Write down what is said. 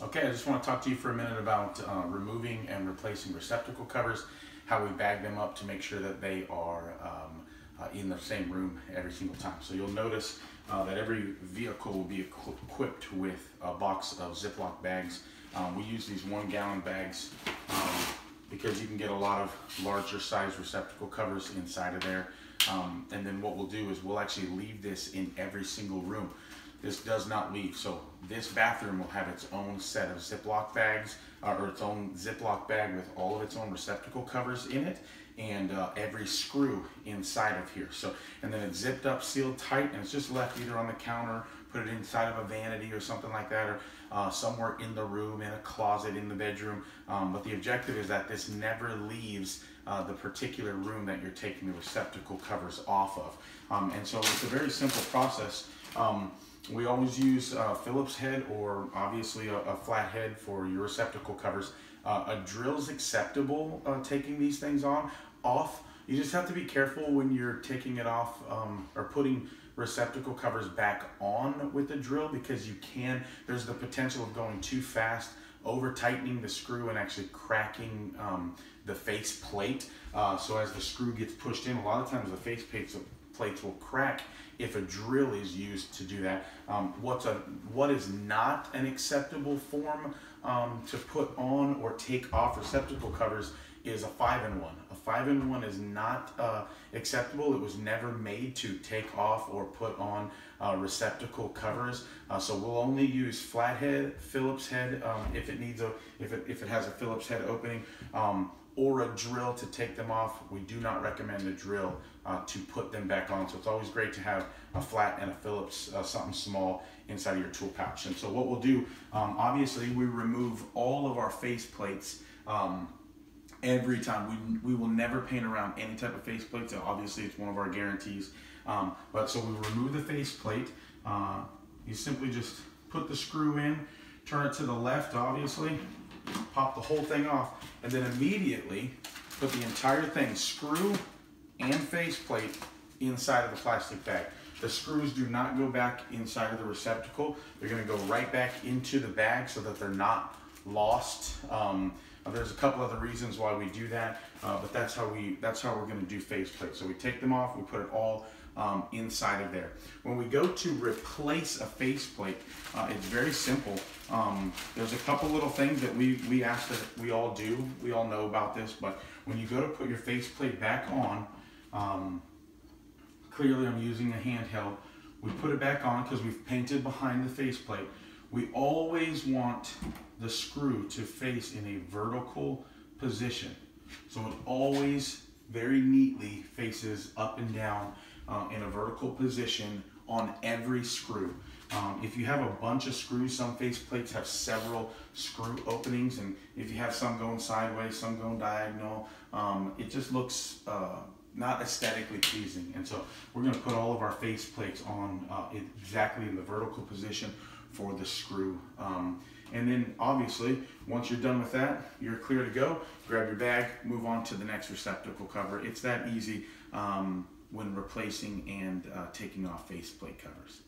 Okay, I just want to talk to you for a minute about removing and replacing receptacle covers, how we bag them up to make sure that they are in the same room every single time. So you'll notice that every vehicle will be equipped with a box of Ziploc bags. We use these 1 gallon bags because you can get a lot of larger size receptacle covers inside of there. And then what we'll do is we'll actually leave this in every single room. This does not leave. So this bathroom will have its own set of Ziploc bags, or its own Ziploc bag with all of its own receptacle covers in it, and every screw inside of here. So, and then it's zipped up, sealed tight, and it's just left either on the counter, put it inside of a vanity or something like that, or somewhere in the room, in a closet, in the bedroom. But the objective is that this never leaves the particular room that you're taking the receptacle covers off of. And so it's a very simple process. We always use Phillips head, or obviously a flat head for your receptacle covers. A drill's acceptable taking these things off. You just have to be careful when you're taking it off or putting receptacle covers back on with the drill, because there's the potential of going too fast, over tightening the screw and actually cracking the face plate. So as the screw gets pushed in, a lot of times the face plates will crack if a drill is used to do that. What is not an acceptable form to put on or take off receptacle covers is a 5-in-1. A 5-in-1 is not acceptable. It was never made to take off or put on receptacle covers. So we'll only use flathead, Phillips head if it has a Phillips head opening, or a drill to take them off. We do not recommend a drill to put them back on. So it's always great to have a flat and a Phillips, something small inside of your tool pouch. And so what we'll do, obviously we remove all of our face plates every time. We will never paint around any type of face plate. So obviously it's one of our guarantees. But so we remove the face plate. You simply just put the screw in, turn it to the left, obviously, pop the whole thing off, and then immediately put the entire thing, screw and faceplate, inside of the plastic bag. The screws do not go back inside of the receptacle. They're going to go right back into the bag so that they're not lost. There's a couple other reasons why we do that, but that's how we're going to do faceplate. So we take them off, we put it all inside of there. When we go to replace a faceplate, it's very simple. There's a couple little things that we ask that we all do. We all know about this, but when you go to put your faceplate back on, clearly I'm using a handheld. We put it back on because we've painted behind the faceplate. We always want the screw to face in a vertical position. So it always very neatly faces up and down in a vertical position on every screw. If you have a bunch of screws, some face plates have several screw openings, and if you have some going sideways, some going diagonal, it just looks not aesthetically pleasing. And so we're going to put all of our face plates on exactly in the vertical position for the screw. And then obviously, once you're done with that, you're clear to go. Grab your bag, move on to the next receptacle cover. It's that easy when replacing and taking off faceplate covers.